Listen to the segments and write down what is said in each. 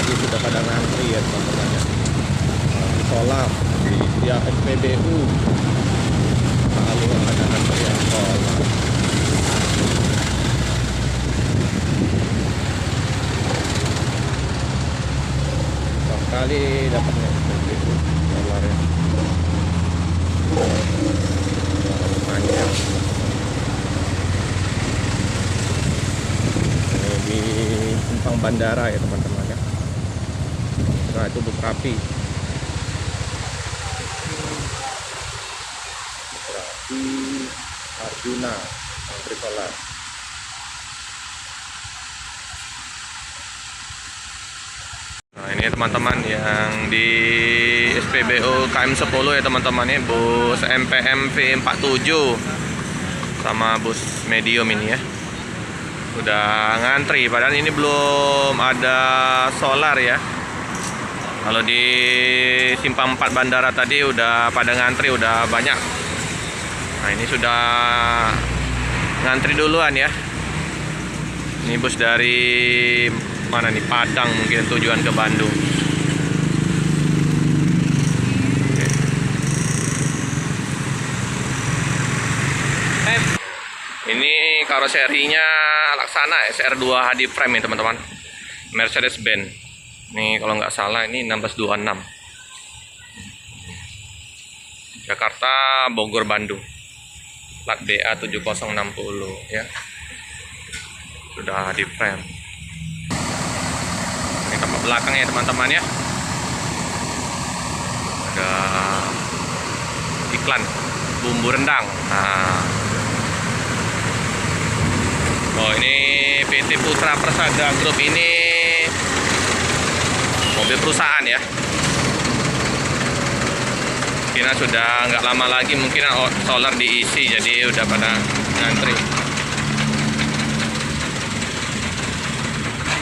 tadi sudah pada ngantri ya teman-teman ya. Di solar di tiap SPBU selalu ada antrian solar. Kali dapatnya SPBU solar ya. Panjang. Ini di simpang bandara ya teman-teman ya. Nah itu bus rapi. Rapi Arjuna antri solar. Nah ini teman-teman yang di SPBU KM10 ya teman-teman ya, bus MPM V47 sama bus medium ini ya. Udah ngantri, padahal ini belum ada solar ya. Kalau di simpang 4 bandara tadi udah pada ngantri, udah banyak. Nah ini sudah ngantri duluan ya. Ini bus dari mana nih, Padang mungkin tujuan ke Bandung. Ini karoserinya Laksana SR2 HD Prime ya teman-teman, Mercedes-Benz. Ini kalau nggak salah ini 1626 Jakarta Bogor Bandung, plat BA 7060 ya. Sudah HD Prime. Ini tampak belakangnya teman-teman ya, ada iklan bumbu rendang. Nah, oh ini PT Putra Persada Group, ini mobil perusahaan ya. Kira sudah nggak lama lagi mungkin solar diisi, jadi udah pada ngantri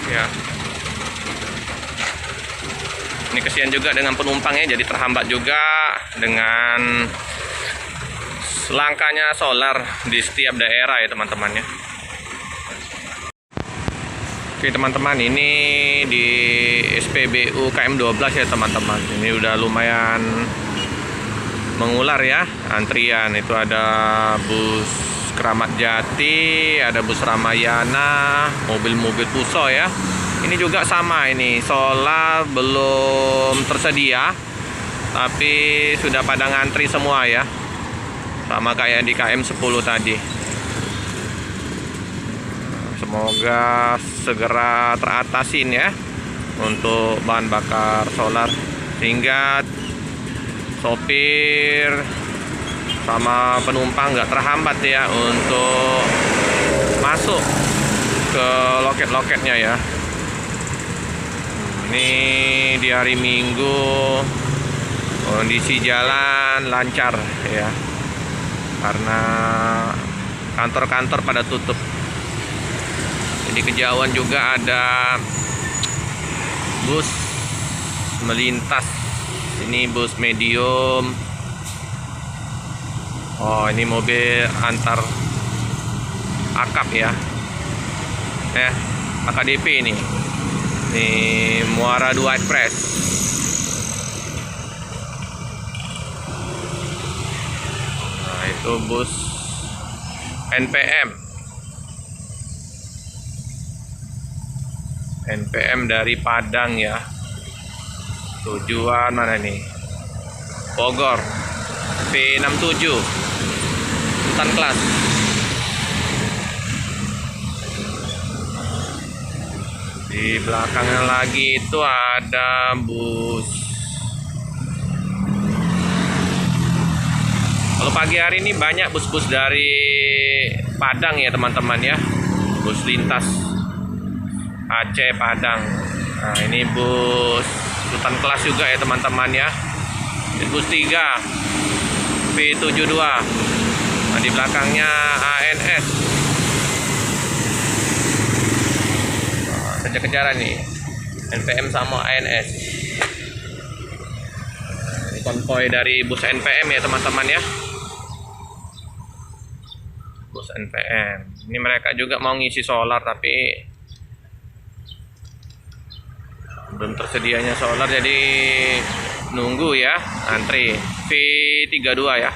ya. Ini kesian juga dengan penumpangnya, jadi terhambat juga dengan langkanya solar di setiap daerah ya teman-teman ya. Oke teman-teman, ini di SPBU KM12 ya teman-teman. Ini udah lumayan mengular ya antrian. Itu ada bus Keramat Jati, ada bus Ramayana, mobil-mobil Puso ya. Ini juga sama, ini solar belum tersedia, tapi sudah pada ngantri semua ya. Sama kayak di KM10 tadi. Semoga segera teratasin ya untuk bahan bakar solar, sehingga sopir sama penumpang nggak terhambat ya untuk masuk ke loket-loketnya ya. Ini di hari Minggu kondisi jalan lancar ya, karena kantor-kantor pada tutup. Di kejauhan juga ada bus melintas. Ini bus medium. Oh ini mobil antar akap ya. AKDP ini. Ini Muara 2 Express. Nah itu bus NPM dari Padang ya. Tujuan mana nih? Bogor. P67 Sultan Kelas. Di belakangnya lagi itu ada bus. Kalau pagi hari ini banyak bus-bus dari Padang ya teman-teman ya. Bus lintas Aceh Padang. Nah ini bus Sultan Kelas juga ya teman-teman ya. Ini bus 3 P72. Nah di belakangnya ANS. Nah, kejar-kejaran nih NPM sama ANS. Ini konvoy dari bus NPM ya teman-teman ya. Bus NPM. Ini mereka juga mau ngisi solar, tapi belum tersedianya solar, jadi nunggu ya, antri V32 ya.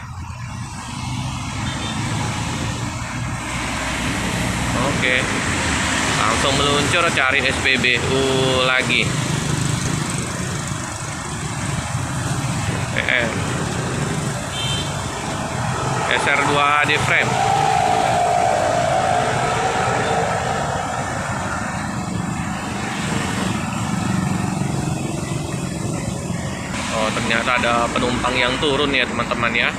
Oke, langsung meluncur cari SPBU lagi. SR2 HD frame. Oh, ternyata ada penumpang yang turun ya teman-teman ya.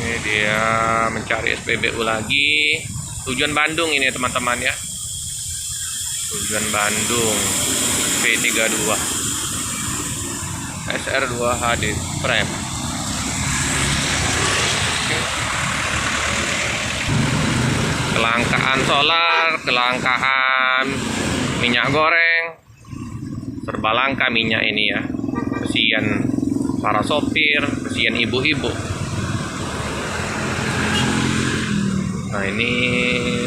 Ini dia mencari SPBU lagi. Tujuan Bandung ini teman-teman ya. Tujuan Bandung V32 SR2 HD frame. Kelangkaan solar, kelangkaan minyak goreng, serba langka minyak ini ya. Kesian para sopir, kesian ibu-ibu. Nah, ini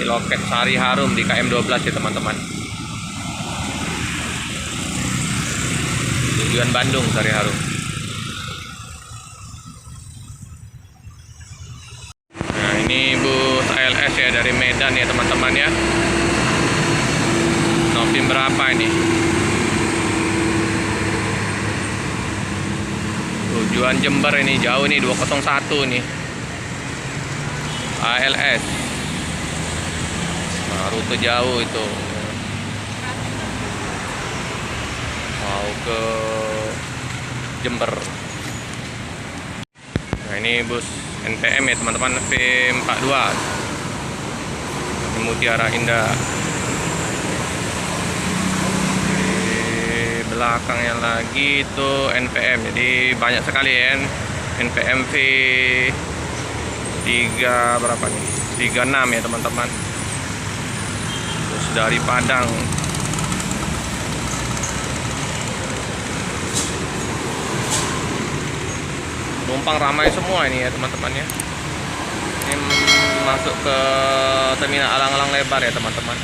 loket Sari Harum di KM12 ya teman-teman. Tujuan Bandung Sari Harum. Nah, ini bus ALS ya dari Medan ya teman-teman ya. Novim berapa ini? Tujuan Jember ini jauh nih, 201 nih. ALS. Nah, rute jauh itu. Mau ke Jember. Nah, ini bus NPM ya teman-teman, V42 Mutiara Indah. Di belakangnya lagi itu NPM, jadi banyak sekali ya NPM V3 berapa nih, 36 ya teman-teman. Terus dari Padang. Penumpang ramai semua ini ya teman-teman ya. Ini masuk ke terminal Alang-Alang Lebar ya teman-teman.